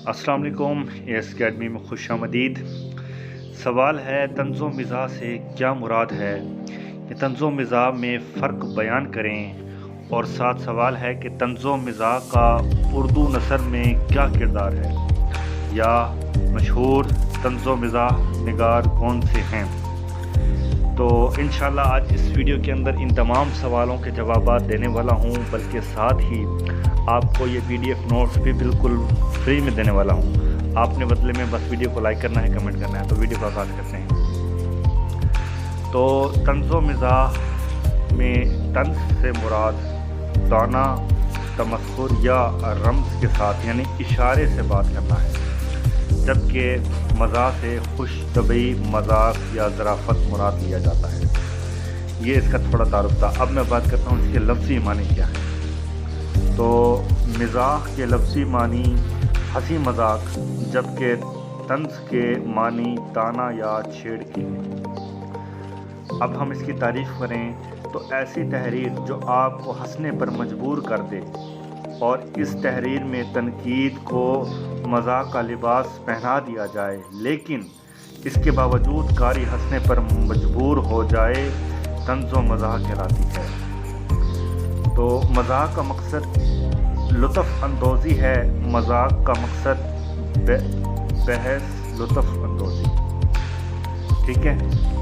अस्सलाम वालेकुम। S academy में खुश आमदीद। सवाल है, तंज़ो मिज़ाह से क्या मुराद है? कि तंज़ो मिज़ाह में फ़र्क बयान करें। और साथ सवाल है कि तंज़ो मिज़ाह का उर्दू नसर में क्या किरदार है, या मशहूर तंज़ो मिज़ाह निगार कौन से हैं। तो इंशाल्लाह आज इस वीडियो के अंदर इन तमाम सवालों के जवाबात देने वाला हूँ, बल्कि साथ ही आपको ये PDF नोट्स भी बिल्कुल फ्री में देने वाला हूँ। आपने बदले में बस वीडियो को लाइक करना है, कमेंट करना है। तो वीडियो को आगाज़ करते हैं। तो तंज़ो मिज़ाह में तंज़ से मुराद ताना, तमस्खुर या रम्ज़ के साथ यानी इशारे से बात करना है, जबकि मज़ाह से खुश तबई मज़ाक या ज़राफ़त मुराद लिया जाता है। ये इसका थोड़ा तारुफ था। अब मैं बात करता हूँ इसके लफ्ज़ी मानी क्या है। तो मिज़ाह के लफ्ज़ी मानी हंसी मजाक, जबकि तंज़ के मानी ताना या छेड़ की है। अब हम इसकी तारीफ़ करें तो ऐसी तहरीर जो आपको हंसने पर मजबूर कर दे, और इस तहरीर में तनकीद को मज़ाक का लिबास पहना दिया जाए, लेकिन इसके बावजूद कारी हंसने पर मजबूर हो जाए, तंज़ो मज़ाह कहलाती है। तो मज़ाक का मकसद लुत्फ़ अंदोज़ी है, मज़ाक का मकसद बहस लुत्फ़ अंदोज़ी, ठीक है।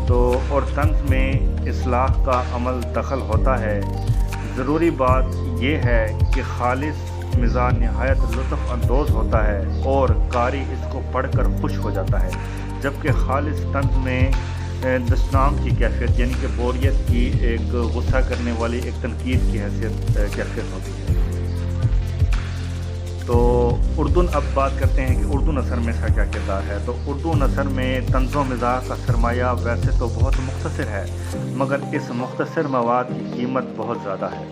तो और तंज़ में इस्लाह का अमल दखल होता है। ज़रूरी बात यह है कि खालिस मिज़ाह नहायत लुत्फ़ अंदोज़ होता है और कारी इसको पढ़कर खुश हो जाता है, जबकि खालिस तंज़ में दशनाम की कैफियत यानी कि बोरियत की, एक गुस्सा करने वाली एक तनकीद की कैफियत होती है। तो उर्दू, अब बात करते हैं कि उर्दू नसर में इसका क्या किरदार है। तो उर्दू नसर में तंज़ो मिज़ाह का सरमाया वैसे तो बहुत मुख्तसर है, मगर इस मुख्तसर मवाद की कीमत बहुत ज़्यादा है।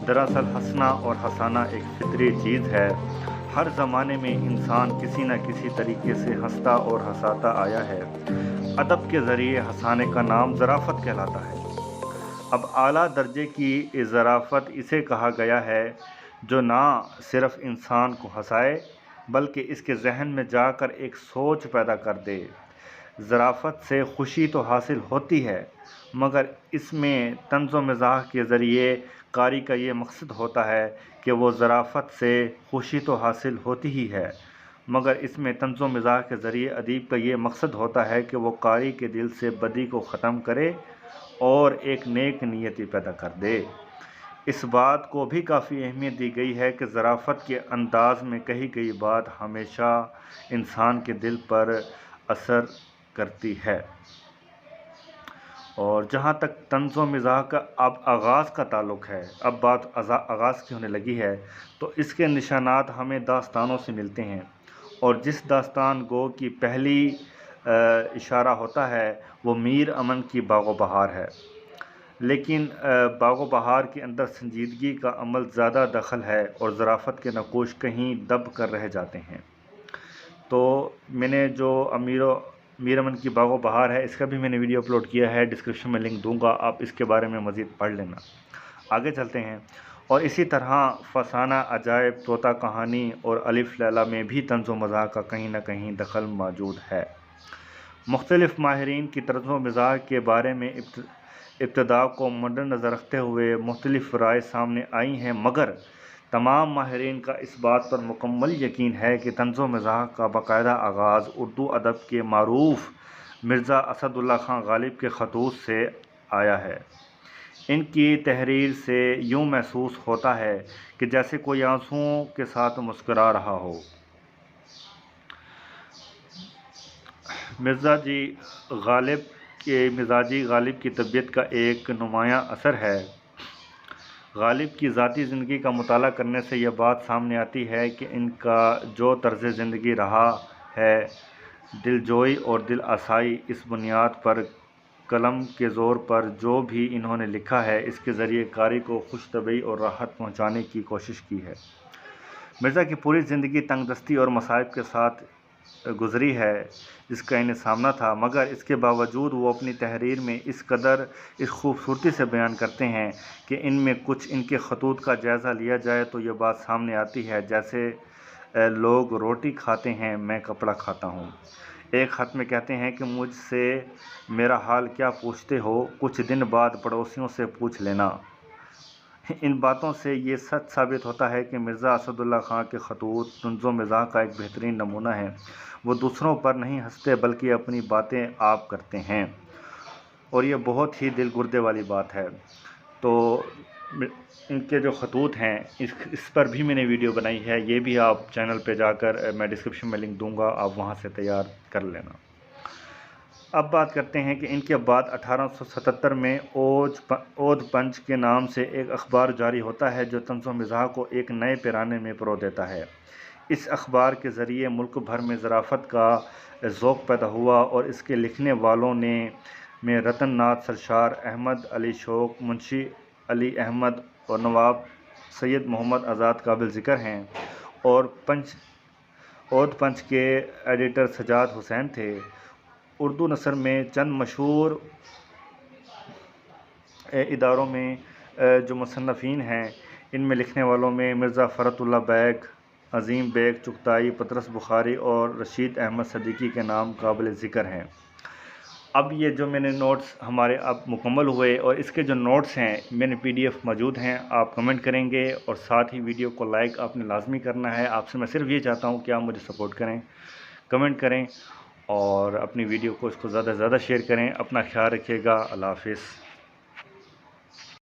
दरअसल हंसना और हंसाना एक फितरी चीज़ है। हर ज़माने में इंसान किसी न किसी तरीके से हंसता और हंसाता आया है। अदब के ज़रिए हंसाने का नाम ज़राफ़त कहलाता है। अब आला दर्जे की ज़राफ़त इसे कहा गया है जो ना सिर्फ़ इंसान को हंसाए, बल्कि इसके जहन में जाकर एक सोच पैदा कर दे। ज़राफ़त से खुशी तो हासिल होती है, मगर इसमें तंज़ो मिज़ाह के ज़रिए कारी का ये मकसद होता है कि वो ज़राफ़त से खुशी तो हासिल होती ही है, मगर इसमें तंज़ो मिज़ाह के ज़रिए अदीब का ये मकसद होता है कि वो कारी के दिल से बदी को ख़त्म करे और एक नेक नियति पैदा कर दे। इस बात को भी काफ़ी अहमियत दी गई है कि ज़राफ़त के अंदाज़ में कही गई बात हमेशा इंसान के दिल पर असर करती है। और जहाँ तक तंज़ो मिज़ाह का अब आगाज़ का ताल्लुक़ है, अब बात आगाज़ की होने लगी है, तो इसके निशानात हमें दास्तानों से मिलते हैं। और जिस दास्तान गो की पहली इशारा होता है वो मीर अमन की बाग़ो बहार है, लेकिन बाग़ो बहार के अंदर संजीदगी का अमल ज़्यादा दखल है और ज़राफ़त के नक़ूश कहीं दब कर रह जाते हैं। तो मैंने जो मीर अमन की बाग़ो बहार है, इसका भी मैंने वीडियो अपलोड किया है, डिस्क्रिप्शन में लिंक दूंगा, आप इसके बारे में मज़ीद पढ़ लेना। आगे चलते हैं। और इसी तरह फसाना, अजायब, तोता कहानी और अलिफ लैला में भी तंज़ो मज़ाह का कहीं ना कहीं दखल मौजूद है। मुख्तलिफ़ माहिरीन की तंज़ो मिज़ाह के बारे में इब्तिदा को मद्देनज़र रखते हुए मुख्तलिफ़ राय सामने आई हैं, मगर तमाम माहिरीन का इस बात पर मुकम्मल यकीन है कि तंज़ो मिज़ाह का बाकायदा आगाज़ उर्दू अदब के मारूफ़ मिर्ज़ा असदुल्ला खां गालिब के ख़तूत से आया है। इनकी तहरीर से यूँ महसूस होता है कि जैसे कोई आंसुओं के साथ मुस्कुरा रहा हो। मिर्ज़ाजी गालिब की तबीयत का एक नुमायाँ असर है। गालिब की ज़ाती ज़िंदगी का मुताला करने से यह बात सामने आती है कि इनका जो तर्ज़ ज़िंदगी रहा है, दिलजोई और दिल आसाई, इस बुनियाद पर कलम के ज़ोर पर जो भी इन्होंने लिखा है, इसके ज़रिए कारी को खुश तबई और राहत पहुँचाने की कोशिश की है। मिर्ज़ा की पूरी ज़िंदगी तंगदस्ती और मसाइब के साथ गुज़री है, जिसका इन्हें सामना था, मगर इसके बावजूद वो अपनी तहरीर में इस कदर इस खूबसूरती से बयान करते हैं कि इनमें कुछ इनके ख़तूत का जायज़ा लिया जाए तो ये बात सामने आती है जैसे لوگ روٹی کھاتے ہیں، میں کپڑا کھاتا ہوں۔ ایک خط میں کہتے ہیں کہ مجھ سے میرا حال کیا پوچھتے ہو، کچھ دن بعد پڑوسیوں سے پوچھ لینا۔ ان باتوں سے یہ سچ ثابت ہوتا ہے کہ مرزا اسد اللہ خان کے خطوط طنز و مزاح کا ایک بہترین نمونہ ہیں۔ وہ دوسروں پر نہیں ہنستے بلکہ اپنی باتیں آپ کرتے ہیں، اور یہ بہت ہی دل گردے والی بات ہے۔ تو ان کے جو خطوط ہیں اس پر بھی میں نے ویڈیو بنائی ہے، یہ بھی آپ چینل پہ جا کر میں ڈسکرپشن میں لنک دوں گا، آپ وہاں سے تیار کر لینا۔ اب بات کرتے ہیں کہ ان کے بعد 1877 میں اودھ پنچ کے نام سے ایک اخبار جاری ہوتا ہے جو طنز و مزاح کو ایک نئے پیرانے میں پرو دیتا ہے۔ اس اخبار کے ذریعے ملک بھر میں ظرافت کا ذوق پیدا ہوا، اور اس کے لکھنے والوں میں رتن ناتھ سرشار، احمد علی شوق، منشی علی احمد اور نواب سید محمد آزاد قابل ذکر ہیں، اور اودھ پنچ کے ایڈیٹر سجاد حسین تھے۔ اردو نثر میں چند مشہور اداروں میں جو مصنفین ہیں، ان میں لکھنے والوں میں مرزا فرت اللہ بیگ، عظیم بیگ چغتائی، پطرس بخاری اور رشید احمد صدیقی کے نام قابل ذکر ہیں۔ اب یہ جو میں نے نوٹس ہمارے اب مکمل ہوئے، اور اس کے جو نوٹس ہیں میں نے PDF موجود ہیں، آپ کمنٹ کریں گے، اور ساتھ ہی ویڈیو کو لائک آپ نے لازمی کرنا ہے۔ آپ سے میں صرف یہ چاہتا ہوں کہ آپ مجھے سپورٹ کریں، کمنٹ کریں، اور اپنی ویڈیو کو اس کو زیادہ سے زیادہ شیئر کریں۔ اپنا خیال رکھیے گا، اللہ حافظ۔